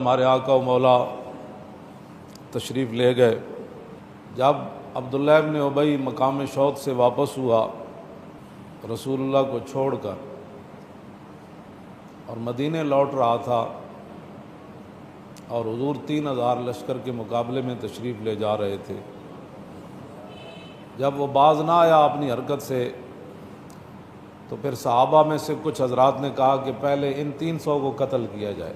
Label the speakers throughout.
Speaker 1: ہمارے آقا و مولا تشریف لے گئے۔ جب عبداللہ ابن ابی مقام شوط سے واپس ہوا رسول اللہ کو چھوڑ کر اور مدینے لوٹ رہا تھا، اور حضور 3000 لشکر کے مقابلے میں تشریف لے جا رہے تھے، جب وہ باز نہ آیا اپنی حرکت سے تو پھر صحابہ میں سے کچھ حضرات نے کہا کہ پہلے ان 300 کو قتل کیا جائے،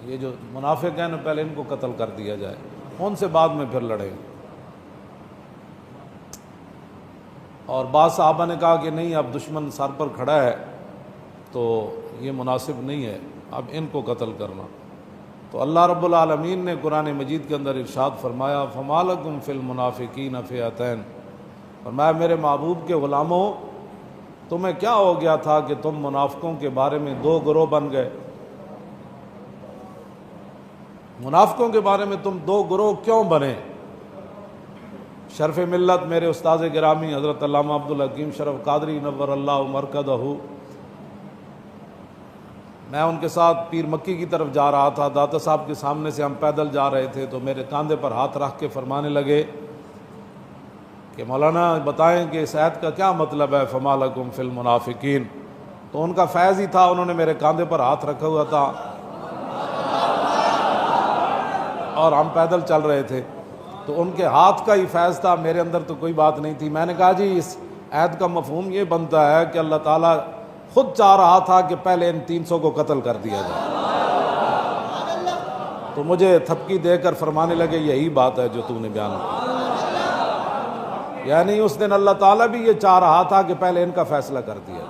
Speaker 1: یہ جو منافق ہیں نا پہلے ان کو قتل کر دیا جائے، ان سے بعد میں پھر لڑیں۔ اور بعض صحابہ نے کہا کہ نہیں، اب دشمن سر پر کھڑا ہے تو یہ مناسب نہیں ہے اب ان کو قتل کرنا۔ تو اللہ رب العالمین نے قرآن مجید کے اندر ارشاد فرمایا فَمَا لَكُمْ فِي الْمُنَافِقِينَ فِئَتَيْنِ، فرمایا میرے محبوب کے غلاموں تمہیں کیا ہو گیا تھا کہ تم منافقوں کے بارے میں دو گروہ بن گئے؟ منافقوں کے بارے میں تم دو گروہ کیوں بنے؟ شرف ملت میرے استاذ گرامی حضرت علامہ عبدالحکیم شرف قادری نور اللہ مرکزہ، میں ان کے ساتھ پیر مکی کی طرف جا رہا تھا، داتا صاحب کے سامنے سے ہم پیدل جا رہے تھے تو میرے کاندھے پر ہاتھ رکھ کے فرمانے لگے کہ مولانا بتائیں کہ اس آیت کا کیا مطلب ہے فَمَا لَكُمْ فِي الْمُنَافِقِينَ۔ تو ان کا فیض ہی تھا، انہوں نے میرے کاندھے پر ہاتھ رکھا ہوا تھا اور ہم پیدل چل رہے تھے، تو ان کے ہاتھ کا ہی فیض تھا، میرے اندر تو کوئی بات نہیں تھی۔ میں نے کہا جی اس آیت کا مفہوم یہ بنتا ہے کہ اللہ تعالیٰ خود چاہ رہا تھا کہ پہلے ان 300 کو قتل کر دیا جائے، تو مجھے تھپکی دے کر فرمانے لگے یہی بات ہے جو تو نے بیان کی، یعنی اس دن اللہ تعالیٰ بھی یہ چاہ رہا تھا کہ پہلے ان کا فیصلہ کر دیا جائے۔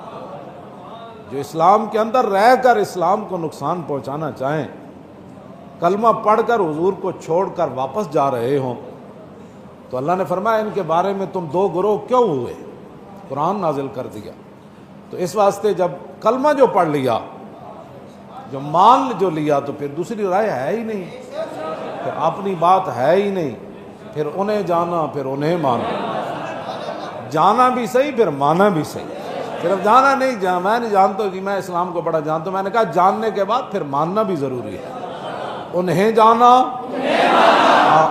Speaker 1: جو اسلام کے اندر رہ کر اسلام کو نقصان پہنچانا چاہیں، کلمہ پڑھ کر حضور کو چھوڑ کر واپس جا رہے ہوں، تو اللہ نے فرمایا ان کے بارے میں تم دو گروہ کیوں ہوئے؟ قرآن نازل کر دیا۔ تو اس واسطے جب کلمہ جو پڑھ لیا، جو مان جو لیا، تو پھر دوسری رائے ہے ہی نہیں، پھر اپنی بات ہے ہی نہیں، پھر انہیں جانا پھر انہیں مانا، جانا بھی صحیح پھر مانا بھی صحیح، صرف جانا نہیں، میں نہیں جانتا کہ میں اسلام کو بڑا جانتا ہوں، میں نے کہا جاننے کے بعد پھر ماننا بھی ضروری ہے، انہیں جانا،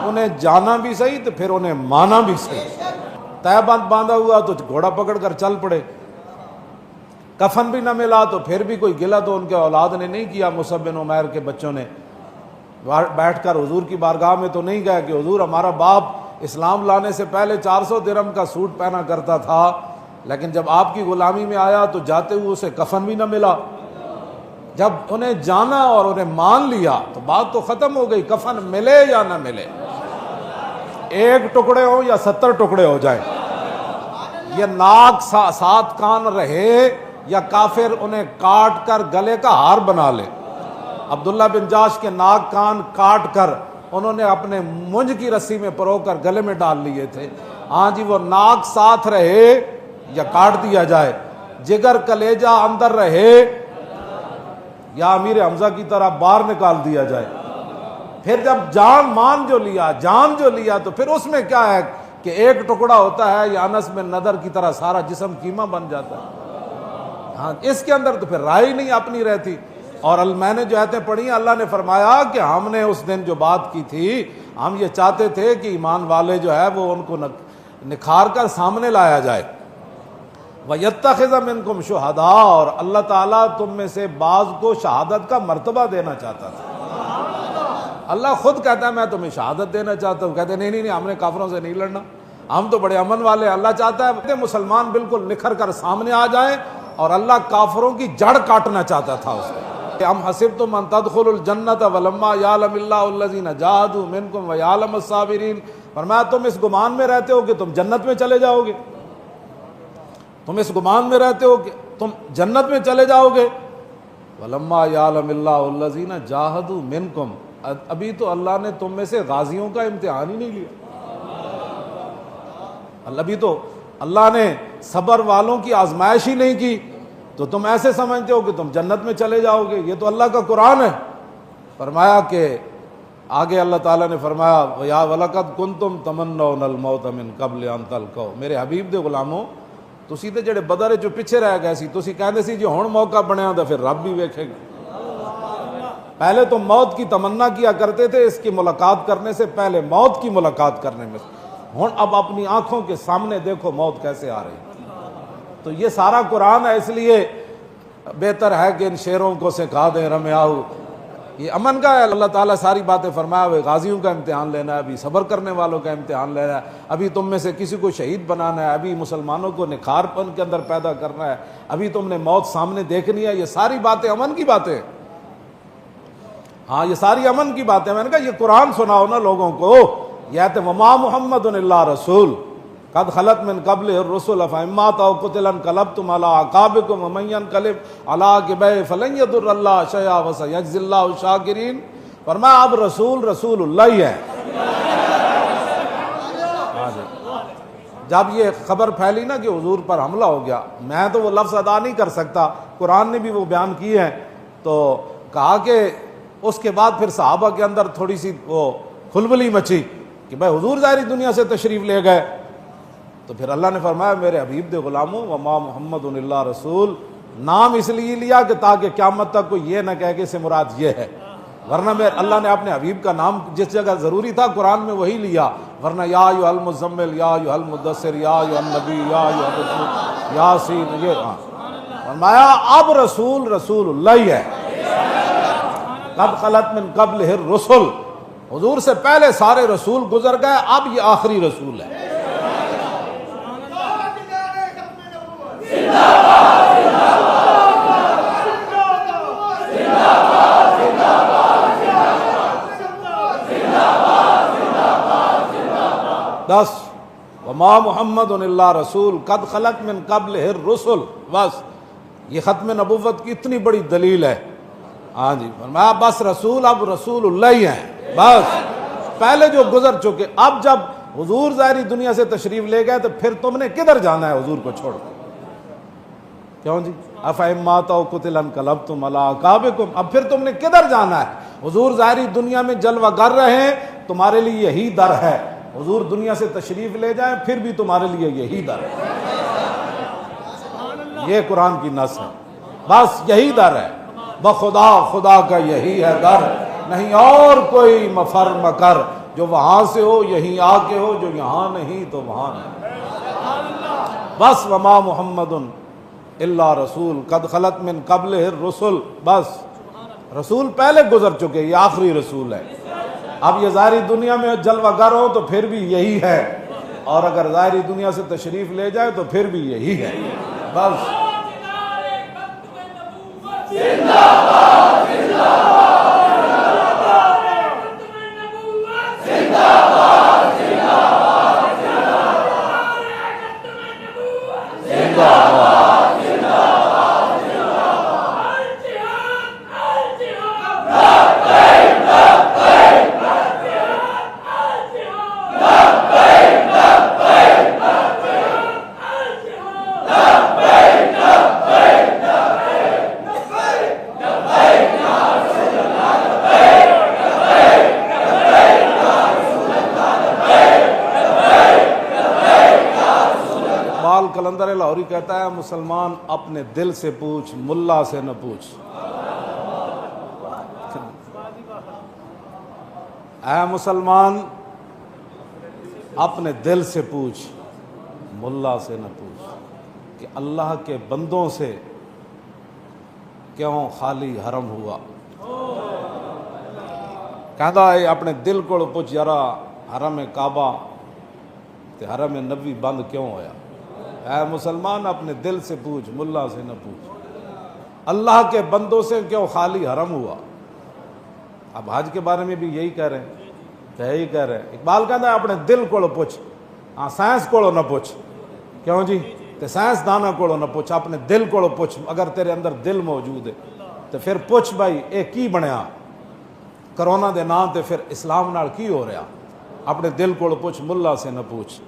Speaker 1: انہیں جانا بھی صحیح تو پھر انہیں مانا بھی صحیح۔ تہ بند باندھا ہوا تو گھوڑا پکڑ کر چل پڑے، کفن بھی نہ ملا تو پھر بھی کوئی گلہ تو ان کے اولاد نے نہیں کیا، مصعب بن عمیر کے بچوں نے بیٹھ کر حضور کی بارگاہ میں تو نہیں گئے کہ حضور ہمارا باپ اسلام لانے سے پہلے 400 درہم کا سوٹ پہنا کرتا تھا، لیکن جب آپ کی غلامی میں آیا تو جاتے ہوئے اسے کفن بھی نہ ملا۔ جب انہیں جانا اور انہیں مان لیا تو بات تو ختم ہو گئی، کفن ملے یا نہ ملے، ایک ٹکڑے ہو یا 70 ٹکڑے ہو جائیں، یہ ناک 7 کان رہے یا کافر انہیں کاٹ کر گلے کا ہار بنا لے۔ عبداللہ بن جاش کے ناک کان کاٹ کر انہوں نے اپنے مونج کی رسی میں پرو کر گلے میں ڈال لیے تھے، ہاں جی وہ ناک ساتھ رہے یا کاٹ دیا جائے، جگر کلیجہ اندر رہے یا امیر حمزہ کی طرح باہر نکال دیا جائے۔ پھر جب جان مان جو لیا، جان جو لیا، تو پھر اس میں کیا ہے کہ ایک ٹکڑا ہوتا ہے یا انس بن نضر کی طرح سارا جسم قیمہ بن جاتا ہے۔ ہاں اس کے اندر تو پھر رائے نہیں اپنی رہتی۔ اور میں نے جو آیتیں پڑھی ہیں، اللہ نے فرمایا کہ ہم نے اس دن جو بات کی تھی، ہم یہ چاہتے تھے کہ ایمان والے جو ہے وہ ان کو نکھار کر سامنے لایا جائے، وَيَتَّخِذَ مِنْكُمْ شُهَدَاءَ، اور اللہ تعالیٰ تم میں سے بعض کو شہادت کا مرتبہ دینا چاہتا تھا۔ اللہ خود کہتا ہے میں تمہیں شہادت دینا چاہتا ہوں، کہتے ہیں نہیں ہم نے کافروں سے نہیں لڑنا، ہم تو بڑے امن والے۔ اللہ چاہتا ہے مسلمان بالکل نکھر کر سامنے آ جائیں، اور اللہ کافروں کی جڑ کاٹنا چاہتا تھا اس کو۔ ہم حسبتم ان تدخلوا الجنۃ ولما یعلم اللہ الذین جاہدوا منکم ویعلم الصابرین، فرمایا تم اس گمان میں رہتے ہو کہ تم جنت میں چلے جاؤ گے، تم اس گمان میں رہتے ہو کہ تم جنت میں چلے جاؤ گے، ولما یعلم اللہ الذین جاہدوا منکم، ابھی تو اللہ نے تم میں سے غازیوں کا امتحان ہی نہیں لیا، ابھی تو اللہ نے صبر والوں کی آزمائش ہی نہیں کی، تو تم ایسے سمجھتے ہو کہ تم جنت میں چلے جاؤ گے۔ یہ تو اللہ کا قرآن ہے۔ فرمایا کہ آگے اللہ تعالیٰ نے فرمایا یا وَلَقَدْ كُنْتُمْ تَمَنَّوْنَ الْمَوْتَ مِنْ قَبْلِ أَنْ تَلْقَوْا، میرے حبیب دے غلاموں تسی تے جڑے بدر جو پیچھے رہ گئے سی، تسی کہندے سی جی ہن موقع بنیا تو پھر رب بھی ویکھے گا، پہلے تو موت کی تمنا کیا کرتے تھے اس کی ملاقات کرنے سے پہلے، موت کی ملاقات کرنے میں، ہن اب اپنی آنکھوں کے سامنے دیکھو موت کیسے آ رہی۔ تو یہ سارا قرآن ہے، اس لیے بہتر ہے کہ ان شعروں کو سکھا دیں رمیاؤ۔ یہ امن کا ہے، اللہ تعالیٰ ساری باتیں فرمایا ہوئے، غازیوں کا امتحان لینا ہے، ابھی صبر کرنے والوں کا امتحان لینا ہے، ابھی تم میں سے کسی کو شہید بنانا ہے، ابھی مسلمانوں کو نکھار پن کے اندر پیدا کرنا ہے، ابھی تم نے موت سامنے دیکھنی ہے۔ یہ ساری باتیں امن کی باتیں، ہاں یہ ساری امن کی باتیں۔ میں نے کہا یہ قرآن سناؤ نا لوگوں کو، یہ آیت وما محمد الا رسول قد خلت من قبل الرسل افإن مات أو قتل انقلبتم على أعقابكم ومن ينقلب على عقبيه فلن يضر الله شيئا وسيجزي الله الشاكرين۔ فرمایا اب رسول رسول اللہ ہی ہے۔ جب یہ خبر پھیلی نا کہ حضور پر حملہ ہو گیا، میں تو وہ لفظ ادا نہیں کر سکتا، قرآن نے بھی وہ بیان کی ہے، تو کہا کہ اس کے بعد پھر صحابہ کے اندر تھوڑی سی وہ کھلبلی مچی کہ بھائی حضور ظاہری دنیا سے تشریف لے گئے، تو پھر اللہ نے فرمایا میرے حبیب دے غلاموں وما محمد الا رسول، نام اس لیے لیا کہ تاکہ قیامت تک کوئی یہ نہ کہے کہ اس سے مراد یہ ہے، ورنہ میں اللہ نے اپنے حبیب کا نام جس جگہ ضروری تھا قرآن میں وہی لیا، ورنہ یا ایھا المزمل، یا ایھا المدثر، یا ایھا النبی، یا ایھا الرسول، یاسین، یہ فرمایا اب رسول رسول اللہ ہی ہے۔ قد خلت من قبلہ الرسل، حضور سے پہلے سارے رسول گزر گئے، اب یہ آخری رسول ہے۔ دس وما محمد الا رسول قد خلت من قبلہ الرسل، بس یہ ختم نبوت کی اتنی بڑی دلیل ہے۔ ہاں جی فرمایا بس رسول اب رسول اللہ ہی ہیں، بس پہلے جو گزر چکے، اب جب حضور ظاہری دنیا سے تشریف لے گئے تو پھر تم نے کدھر جانا ہے حضور کو چھوڑ کر؟ کیوں جی افإن مات أو قتل انقلبتم على أعقابكم، اب پھر تم نے کدھر جانا ہے؟ حضور ظاہری دنیا میں جلوہ گر رہے ہیں، تمہارے لیے یہی در ہے، حضور دنیا سے تشریف لے جائیں پھر بھی تمہارے لیے یہی در ہے۔ یہ قرآن کی نص ہے، بس یہی در ہے، بخدا خدا کا یہی ہے در، نہیں اور کوئی مفر مکر، جو وہاں سے ہو یہیں آ کے ہو، جو یہاں نہیں تو وہاں نہیں۔ بس وما محمد الا رسول قد خلت من قبلہ الرسل، بس رسول پہلے گزر چکے، یہ آخری رسول ہے۔ اب یہ ظاہری دنیا میں جلوہ گر ہو تو پھر بھی یہی ہے، اور اگر ظاہری دنیا سے تشریف لے جائے تو پھر بھی یہی ہے، بس۔ کلندر لاہوری کہتا ہے مسلمان اپنے دل سے پوچھ، ملا سے نہ پوچھ۔ اے مسلمان اپنے دل سے پوچھ، ملا سے نہ پوچھ کہ اللہ کے بندوں سے کیوں خالی حرم ہوا۔ کہتا ہے اپنے دل کو پوچھ یارا حرم کعبہ تے حرم نبی بند کیوں ہویا۔ اے مسلمان اپنے دل سے پوچھ، ملا سے نہ پوچھ، اللہ کے بندوں سے کیوں خالی حرم ہوا۔ اب حج کے بارے میں بھی یہی کہہ رہے ہیں، یہی کہہ رہے ہیں۔ اقبال کہتا ہے اپنے دل کو پوچھ، ہاں سائنس کو نہ پوچھ، کیوں جی تے سائنس دانا کو نہ پوچھ، اپنے دل کو پوچھ۔ اگر تیرے اندر دل موجود ہے تو پھر پوچھ بھائی اے کی بنیا کرونا دے نام تے پھر اسلام نال کی ہو رہا۔ اپنے دل کو پوچھ، ملا سے نہ پوچھ۔